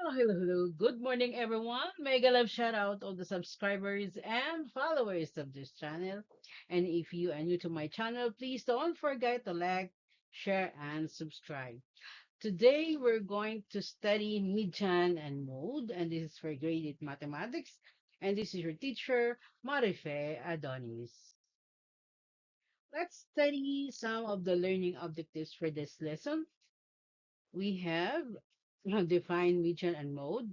Hello, hello. Good morning, everyone. Mega love shout out all the subscribers and followers of this channel. And if you are new to my channel, please don't forget to like, share, and subscribe. Today, we're going to study Midjan and Mode, and this is for grade 8 mathematics. And this is your teacher, Marife Adonis. Let's study some of the learning objectives for this lesson. We have define median and mode,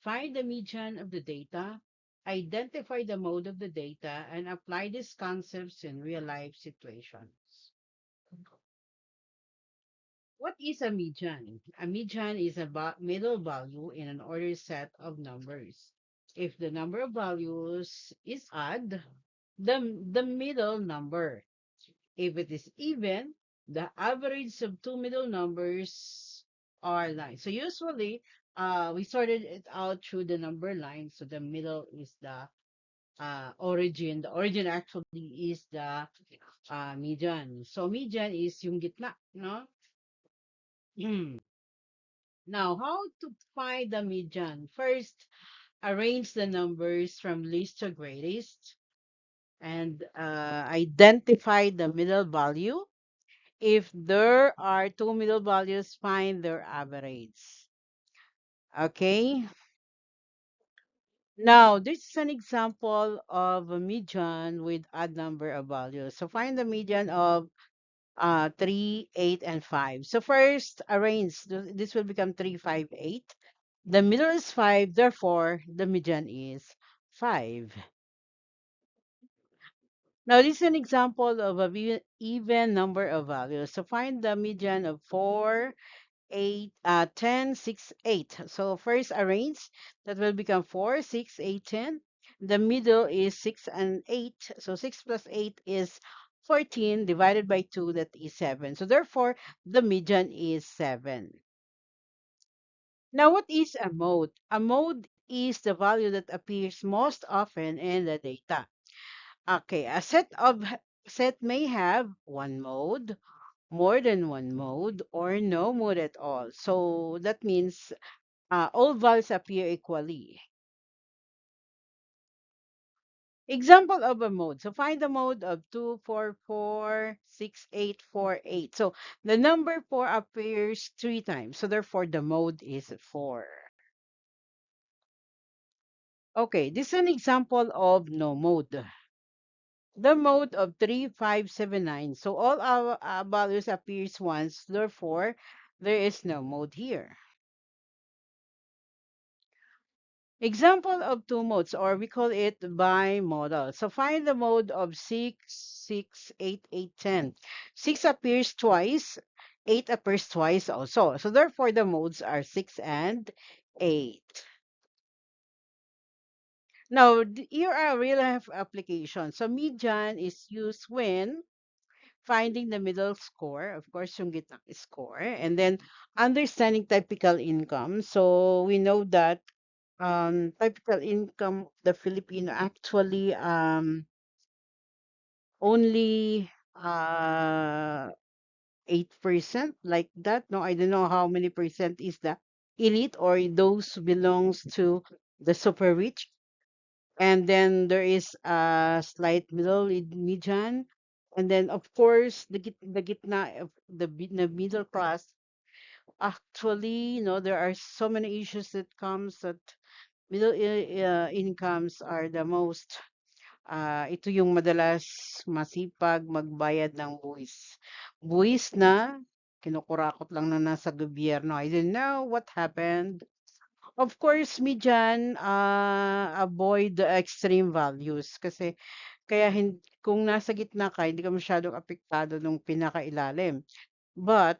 find the median of the data, identify the mode of the data, and apply these concepts in real life situations. What is a median? A median is a middle value in an ordered set of numbers. If the number of values is odd, the middle number. If it is even, the average of two middle numbers are line. So usually, we sorted it out through the number line. So the middle is the origin. The origin actually is the median. So median is yung gitna, no? Now, how to find the median? First, arrange the numbers from least to greatest and identify the middle value. If there are two middle values, find their average. Okay. Now, this is an example of a median with odd number of values. So find the median of 3, 8, and 5. So first, arrange. This will become 3, 5, 8. The middle is 5, therefore, the median is 5. Now, this is an example of a even number of values. So find the median of 4, 8, 10, 6, 8. So first arrange, that will become 4, 6, 8, 10. The middle is 6 and 8. So 6 plus 8 is 14 divided by 2, that is 7. So therefore, the median is 7. Now, what is a mode? A mode is the value that appears most often in the data. Okay, set may have one mode, more than one mode, or no mode at all. So that means all values appear equally. Example of a mode. So find the mode of 2, 4, 4, 6, 8, 4, 8. So the number 4 appears 3 times. So therefore the mode is 4. Okay, this is an example of no mode. The mode of 3, 5, 7, 9. So all our values appears once. Therefore, there is no mode here. Example of two modes, or we call it bimodal. So find the mode of 6, 6, 8, 8, 10. 6 appears twice, 8 appears twice also. So therefore, the modes are 6 and 8. Now, here are real life applications. So median is used when finding the middle score, of course, yung gitna score, and then understanding typical income. So we know that typical income of the Filipino actually only 8%, like that. No, I don't know how many percent is the elite or those belongs to the super rich. And then there is a slight median. And then of course the gitna of the middle class. Actually, there are so many issues that comes that incomes are the most. Ito yung madalas masipag magbayad ng buwis. Buwis na kinukurakot lang na nasa gobyerno. I don't know what happened. Of course, median, avoid the extreme values kasi kaya kung nasa gitna ka, hindi ka masyadong apektado nung pinakailalim. But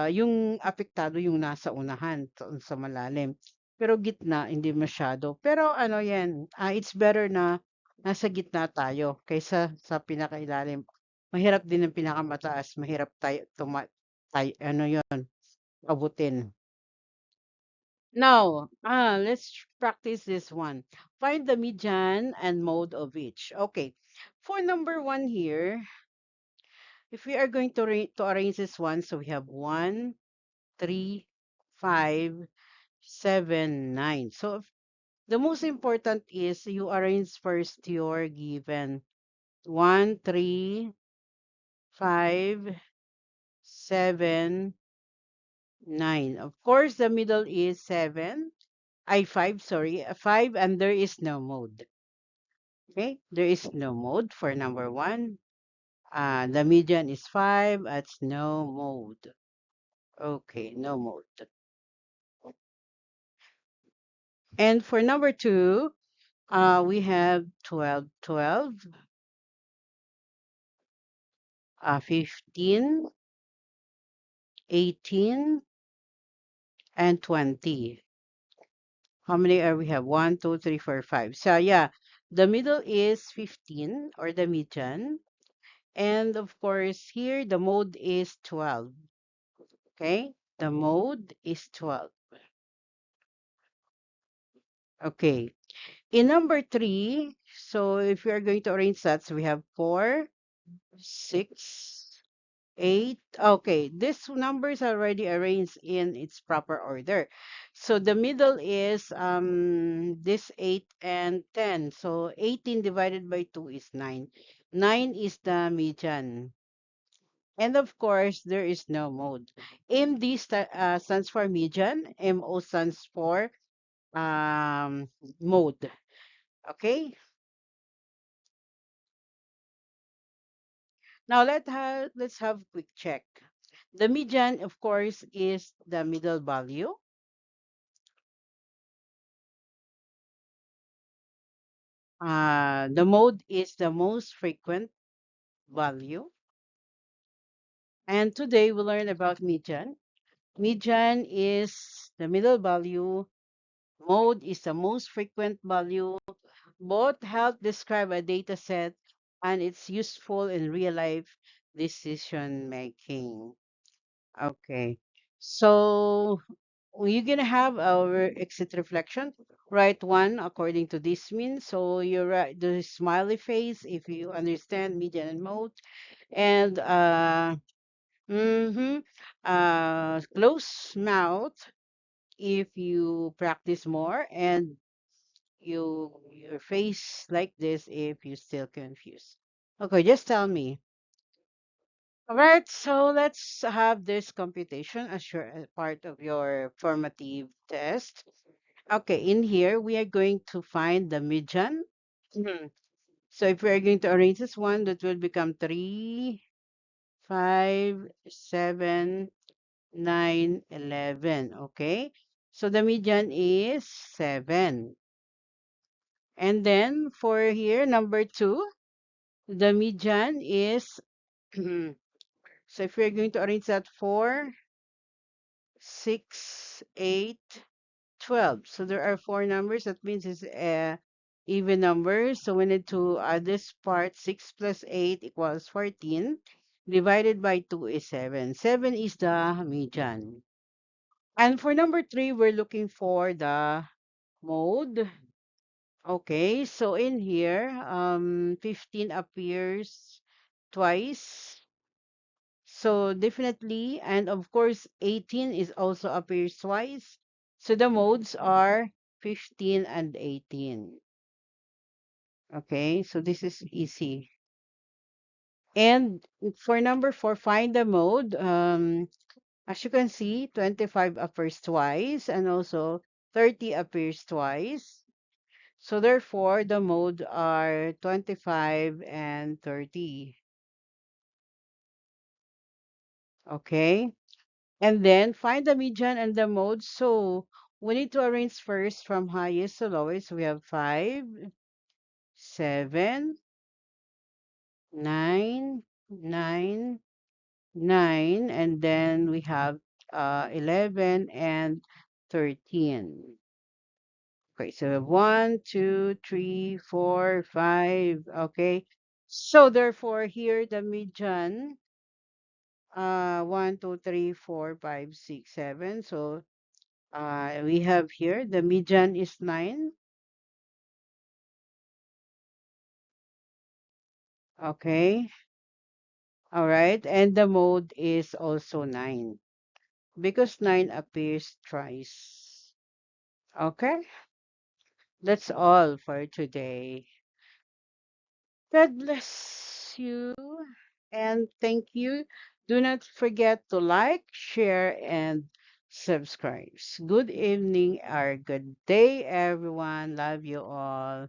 yung apektado yung nasa unahan sa malalim. Pero gitna, hindi masyado. Pero ano yan, it's better na nasa gitna tayo kaysa sa pinakailalim. Mahirap din ang pinakamataas. Mahirap ano yon abutin. Now, let's practice this one. Find the median and mode of each. Okay. For number 1 here, if we are going to arrange this one, so we have 1, 3, 5, 7, 9. So the most important is you arrange first your given 1, 3, 5, 7, 9. Of course, the middle is 7. I 5, sorry, 5, and there is no mode. Okay, there is no mode for number 1. The median is 5. That's no mode. Okay, no mode. And for number 2, we have 12, 12, 15, 18, and 20. How many are we have? 1, 2, 3, 4, 5. So yeah, the middle is 15 or the median. And of course, here the mode is 12. Okay, the mode is 12. Okay, in number 3, so if we are going to arrange that, so we have 4, 6, 8. Okay, these numbers are already arranged in its proper order. So the middle is this 8 and 10. So 18 divided by 2 is 9. 9 is the median. And of course, there is no mode. MD stands for median. MO stands for mode. Okay. Now let's have quick check. The median, of course, is the middle value. The mode is the most frequent value. And today we learn about median. Median is the middle value. Mode is the most frequent value. Both help describe a data set and it's useful in real life decision making. Okay. So we're gonna have our exit reflection. Write one according to this means. So you write the smiley face if you understand median and mode, and close mouth if you practice more, and your face like this if you still confused. Okay, just tell me. All right, so let's have this computation as your part of your formative test. Okay, in here we are going to find the median. Mhm. So if we are going to arrange this one, that will become 3, 5, 7, 9, 11. Okay, so the median is 7. And then for here, number 2, the median is, so if we're going to arrange that 4, 6, 8, 12. So there are four numbers. That means it's a even number. So we need to add this part. 6 plus 8 equals 14. Divided by 2 is 7. 7 is the median. And for number 3, we're looking for the mode. Okay, so in here, 15 appears twice. So definitely, and of course, 18 is also appears twice. So the modes are 15 and 18. Okay, so this is easy. And for number 4, find the mode. As you can see, 25 appears twice and also 30 appears twice. So therefore, the mode are 25 and 30. Okay. And then find the median and the mode. So we need to arrange first from highest to lowest. We have 5, 7, 9, 9, 9, and then we have 11 and 13. Okay, so we have 1, 2, 3, 4, 5. Okay. So therefore here the median 1, 2, 3, 4, 5, 6, 7. So we have here the median is 9. Okay. All right. And the mode is also 9 because 9 appears twice. Okay, that's all for today. God bless you and thank you. Do not forget to like, share, and subscribe. Good evening or good day, everyone. Love you all.